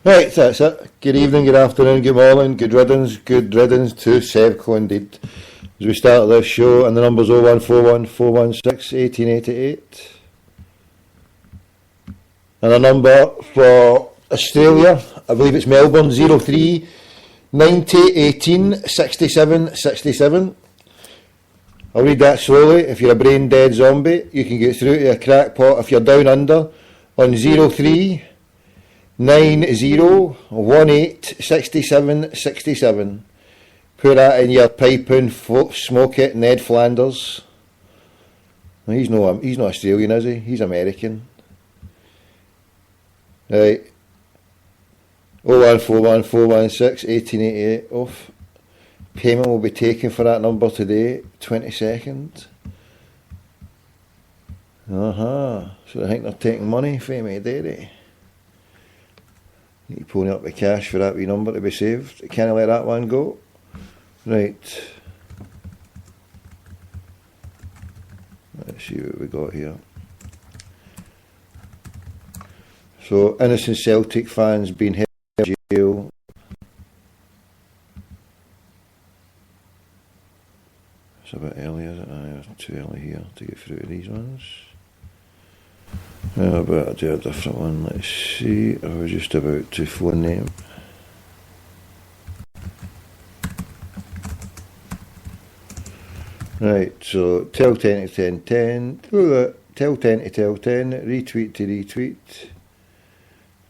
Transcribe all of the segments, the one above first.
Right, that's it. Good evening, good afternoon, good morning, good riddance to Sevco indeed. As we start this show, and the number's 0141 416 1888. And the number for Australia, I believe it's Melbourne, 03 90 18 67 67. I'll read that slowly. If you're a brain dead zombie, you can get through to a crackpot if you're down under on 03 90 18 67 67. Put that in your pipe and smoke it, Ned Flanders. Well, he's not Australian, is he? He's American. Right. 0141 416 1888 off. Payment will be taken for that number today, 22nd. So I think they're taking money from me, do they? Need to pony up the cash for that wee number to be saved. Can't let that one go. Right. Let's see what we got here. So, innocent Celtic fans being held in jail. It's a bit early, is it? It's too early here to get through to these ones. How about I do a different one? Let's see. I was just about to phone them. Right, so tell 10 to 10 10. Tell 10 to tell 10. Retweet to retweet.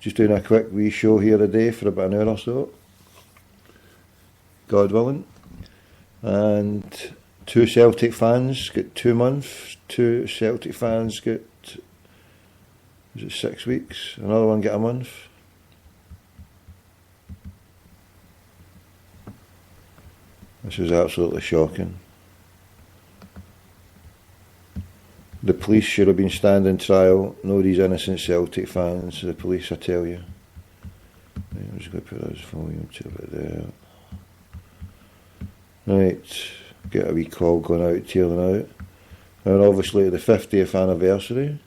Just doing a quick wee show here today for about an hour or so. God willing. And 2 Celtic fans get 2 months. 2 Celtic fans get, is it 6 weeks? Another one get a month. This is absolutely shocking. The police should have been standing trial. No, these innocent Celtic fans. The police, I tell you. I'm just going to put this volume to it there. Right, get a wee call going out, tailing out. And obviously the 50th anniversary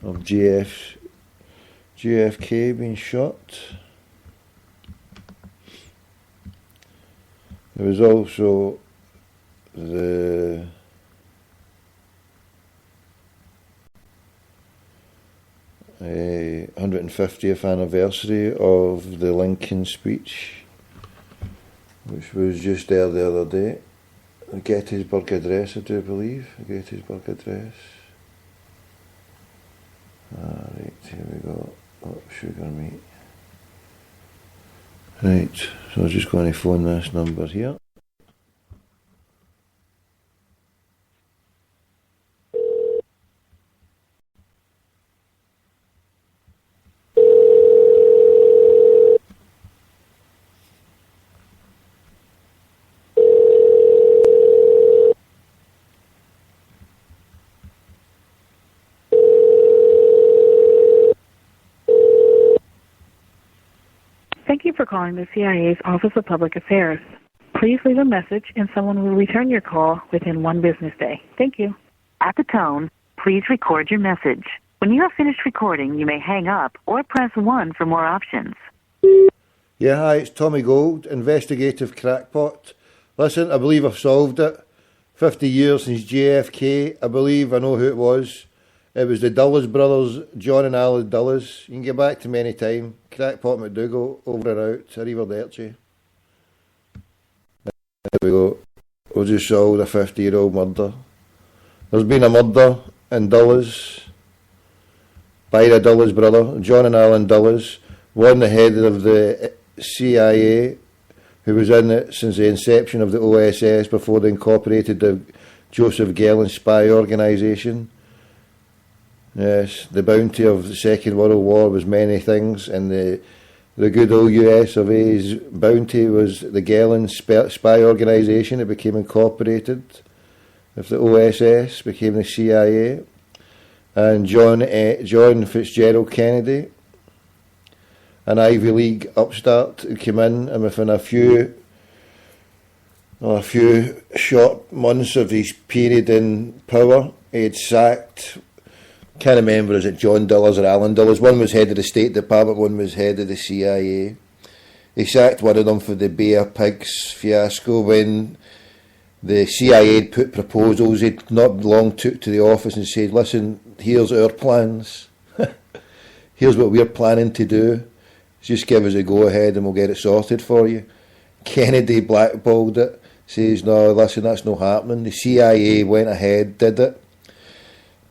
of JFK being shot. There was also the 150th anniversary of the Lincoln speech, which was just there the other day. The Gettysburg Address, I do believe. The Gettysburg Address. Right, here we go. Oh, sugar meat. Right, so I'm just going to phone this number here. Thank you for calling the CIA's Office of Public Affairs. Please leave a message and someone will return your call within 1 business day. Thank you. At the tone, please record your message. When you have finished recording, you may hang up or press 1 for more options. Yeah, hi, it's Tommy Gold, investigative crackpot. Listen, I believe I've solved it. 50 years since JFK, I believe I know who it was. It was the Dulles brothers, John and Alan Dulles. You can get back to me any time. Crackpot McDougall, over and out. Arrivederci. There we go. We just solved a 50-year-old murder. There's been a murder in Dulles by the Dulles brother, John and Alan Dulles, one the head of the CIA, who was in it since the inception of the OSS before they incorporated the Joseph Gelin spy organisation. Yes, the bounty of the Second World War was many things, and the good old US of A's bounty was the Gelin spy organisation. It became incorporated with the OSS, became the CIA, and John Fitzgerald Kennedy, an Ivy League upstart who came in, and within a few short months of his period in power, he had sacked Can't remember, is it John Dulles or Alan Dulles? One was head of the State Department, one was head of the CIA. He sacked one of them for the Bear Pigs fiasco when the CIA had put proposals. He'd not long took to the office and said, listen, here's our plans. Here's what we're planning to do. Just give us a go-ahead and we'll get it sorted for you. Kennedy blackballed it. Says, no, listen, that's not happening. The CIA went ahead, did it.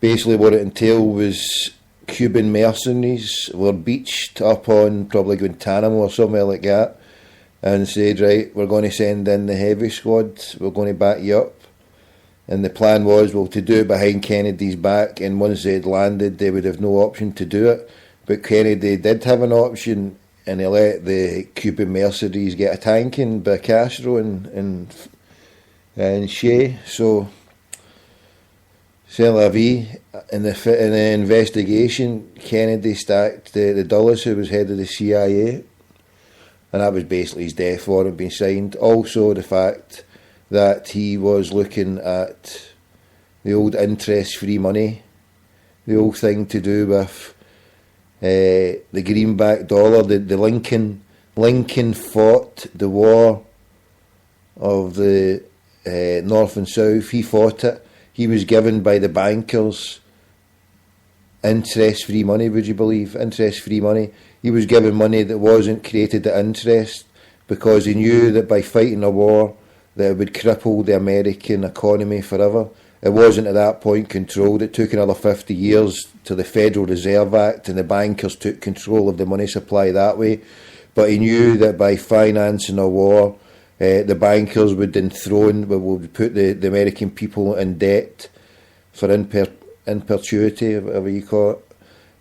Basically what it entailed was Cuban mercenaries were beached up on probably Guantanamo or somewhere like that, and said, right, we're going to send in the heavy squad, we're going to back you up. And the plan was, well, to do it behind Kennedy's back, and once they'd landed they would have no option to do it. But Kennedy did have an option, and he let the Cuban mercenaries get a tanking by Castro and Shea. So c'est la vie. In the investigation, Kennedy stacked the Dulles, who was head of the CIA, and that was basically his death warrant being signed. Also the fact that he was looking at the old interest-free money, the old thing to do with the greenback dollar. The Lincoln fought the war of the North and South. He fought it. He was given by the bankers interest-free money, would you believe? Interest-free money. He was given money that wasn't created at interest because he knew that by fighting a war that it would cripple the American economy forever. It wasn't at that point controlled. It took another 50 years till the Federal Reserve Act and the bankers took control of the money supply that way. But he knew that by financing a war, the bankers would would put the American people in debt for in perpetuity, whatever you call it.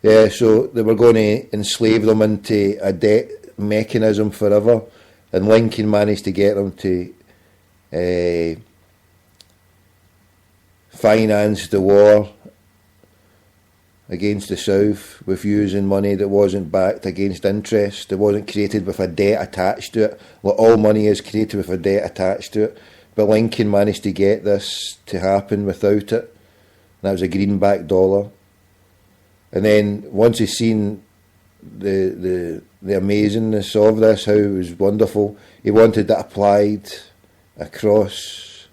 Yeah, so they were going to enslave them into a debt mechanism forever, and Lincoln managed to get them to finance the war against the South with using money that wasn't backed against interest. It wasn't created with a debt attached to it. Well, all money is created with a debt attached to it. But Lincoln managed to get this to happen without it. That was a greenback dollar. And then once he's seen the amazingness of this, how it was wonderful, he wanted it applied across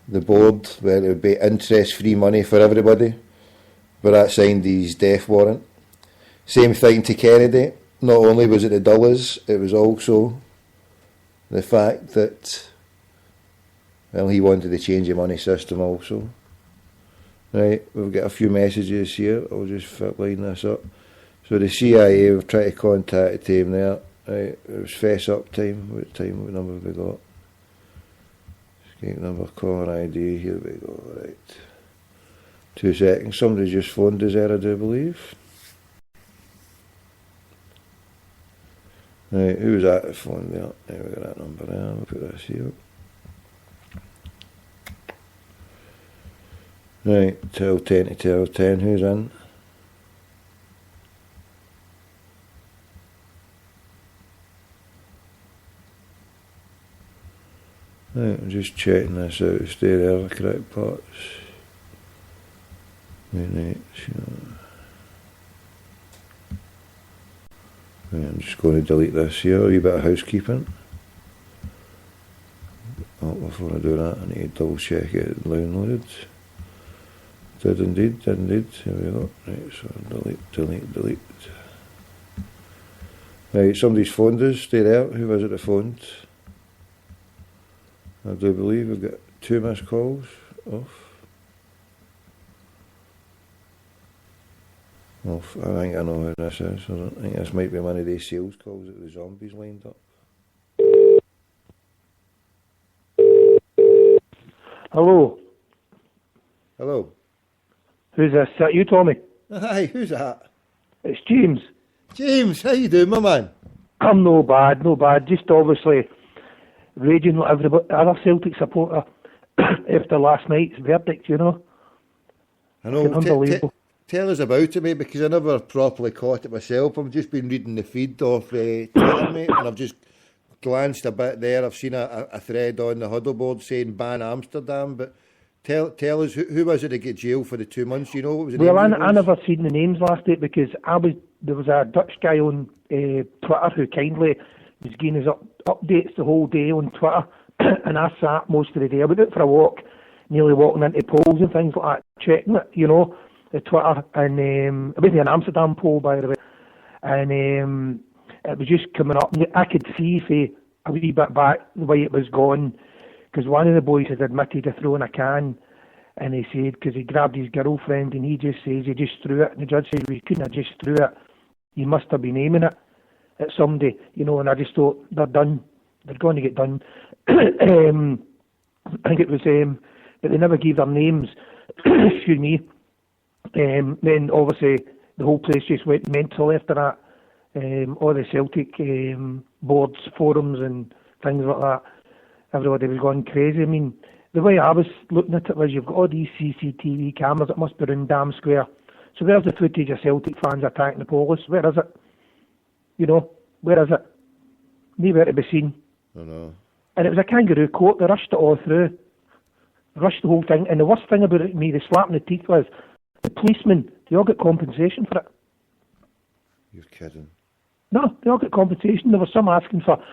the board where it would be interest-free money for everybody. But that signed his death warrant. Same thing to Kennedy. Not only was it the Dulles, it was also the fact that, well, he wanted to change the money system also. Right, we've got a few messages here. I'll just line this up. So the CIA, we've tried to contact the team there. Right, it was fess up time. What number have we got? Escape number, caller ID. Here we go. Right. 2 seconds. Somebody just phoned us there, I do believe. Right, who was that phone there? There we got that number there. We'll put this here. Right, tell 10 to tell 10. Who's in? Right, I'm just checking this out. Stay there, the correct parts. Right, I'm just going to delete this here, a wee bit of housekeeping. Oh, before I do that, I need to double check it downloaded. Did indeed. Here we go. Right, so delete. Right, somebody's phoned us. Stay there. Who was it that phoned? I do believe we've got 2 missed calls off. I think I know who this is. I think this might be one of these sales calls that the zombies lined up. Hello. Hello. Who's this? Is that you, Tommy? Hi, who's that? It's James. James, how you doing, my man? I'm no bad. Just obviously raging like every other Celtic supporter after last night's verdict, you know. I know. Unbelievable. Tell us about it, mate, because I never properly caught it myself. I've just been reading the feed off Twitter, mate, and I've just glanced a bit there. I've seen a thread on the huddle board saying ban Amsterdam, but Tell us, who was it that got jailed for the 2 months? Do you know what was the Well, name of the I boys? never seen the names last night because there was a Dutch guy on Twitter who kindly was giving us updates the whole day on Twitter, and I sat most of the day. I went out for a walk, nearly walking into polls and things like that, checking it, the Twitter, and it wasn't an Amsterdam poll, by the way, and it was just coming up, and I could see a wee bit back the way it was going, because one of the boys had admitted to throwing a can. And he said, because he grabbed his girlfriend, and he just says he just threw it. And the judge said, well, you couldn't have just threw it. You must have been aiming it at somebody, and I just thought, they're done. They're going to get done. I think it was, but they never gave their names. Excuse me. Then, obviously, the whole place just went mental after that. All the Celtic boards, forums, and things like that. Everybody was going crazy. I mean, the way I was looking at it was, you've got all these CCTV cameras that must be in Dam Square. So where's the footage of Celtic fans attacking the police? Where is it? Where is it? Nowhere to be seen. I know. And it was a kangaroo court. They rushed it all through. Rushed the whole thing. And the worst thing about it to me, the slap in the teeth was, the policemen, they all got compensation for it. You're kidding. No, they all got compensation. There was some asking for,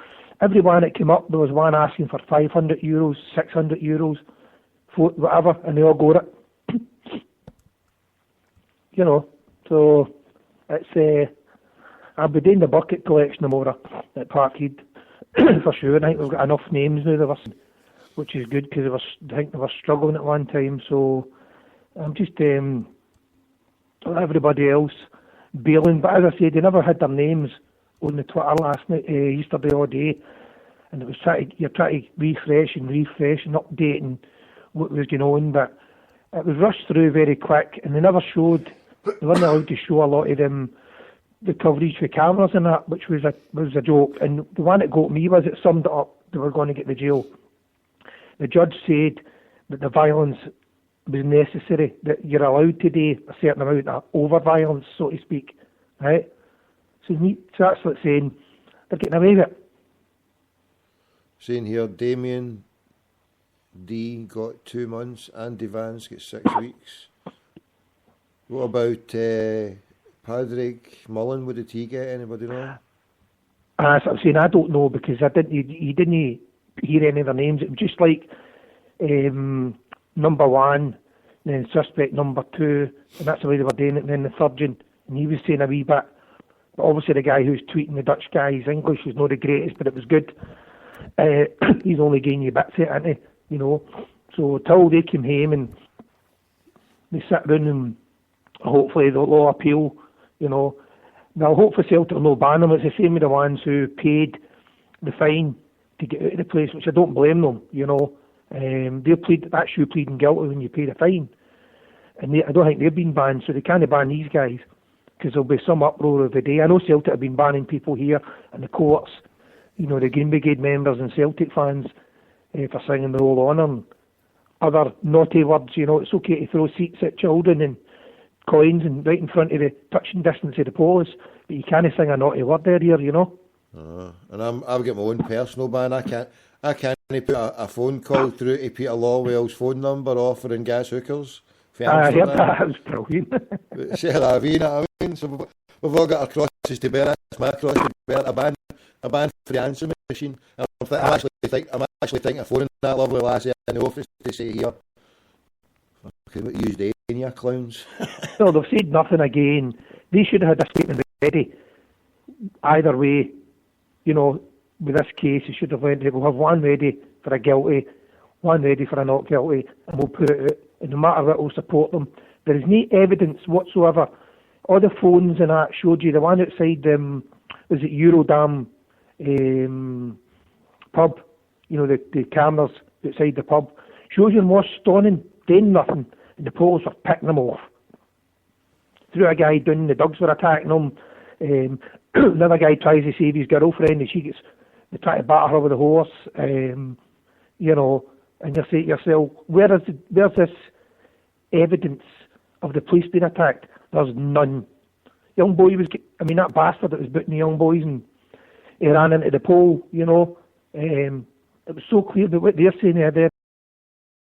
everyone that came up, there was one asking for €500, €600, whatever, and they all got it. So it's, I'll be doing the bucket collection tomorrow at Parkhead for sure. I think we've got enough names now, which is good, because I think they were struggling at one time. So I'm just, everybody else bailing. But as I said, they never had their names on the Twitter last night, yesterday all day. And it was you're trying to refresh and updating what was going on, but it was rushed through very quick, and they never showed. They weren't allowed to show a lot of them, the coverage for cameras and that, which was a joke. And the one that got me was, it summed it up. They were going to get the jail. The judge said that the violence was necessary, that you're allowed to do a certain amount of over violence, so to speak, right? So that's like saying they're getting away with it. Saying here, Damien D got 2 months, Andy Vance got 6 weeks. What about Padraig Mullen? What did he get? Anybody know? As I'm saying, I don't know, because he didn't hear any of their names. It was just like number one, then suspect number two, and that's the way they were doing it. And then the surgeon, and he was saying a wee bit. But obviously the guy who's tweeting, the Dutch guy, his English was not the greatest, but it was good. He's only giving you bits of it, isn't he? So till they came home and they sat down, and hopefully they'll all appeal, Now, hopefully Celtic will not ban them. It's the same with the ones who paid the fine to get out of the place, which I don't blame them, They'll plead, that's you pleading guilty when you pay the fine. And I don't think they've been banned, so they can't ban these guys, because there'll be some uproar of the day. I know Celtic have been banning people here in the courts, the Green Brigade members and Celtic fans for singing the Roll On and other naughty words. It's okay to throw seats at children and coins and right in front of the touching distance of the police, but you can't sing a naughty word there here, And I've got my own personal ban. I can't put a phone call through to Peter Lawwell's phone number offering gas hookers. I heard that. That was brilliant. C'est la vie, I mean. So we've all got our crosses to bear. That's my cross to bear. A ban for the answering machine. I'm actually thinking of phoning that lovely lassie in the office to say here, okay, what you used in you clowns. No, they've said nothing again. They should have had a statement ready. Either way, with this case, you should have went, we'll have one ready for a guilty, one ready for a not guilty, and we'll put it out. And no matter what, we'll support them. There is no evidence whatsoever. All the phones and that showed you, the one outside, was it Eurodam pub, the cameras outside the pub, shows you them was stoning, doing nothing, and the police were picking them off. Threw a guy down, the dogs were attacking him. Another guy tries to save his girlfriend, and they try to batter her with a horse, and you say to yourself, where's this evidence of the police being attacked? There's none. Young boy that bastard that was booting the young boys, and he ran into the pole, It was so clear that what they're saying there,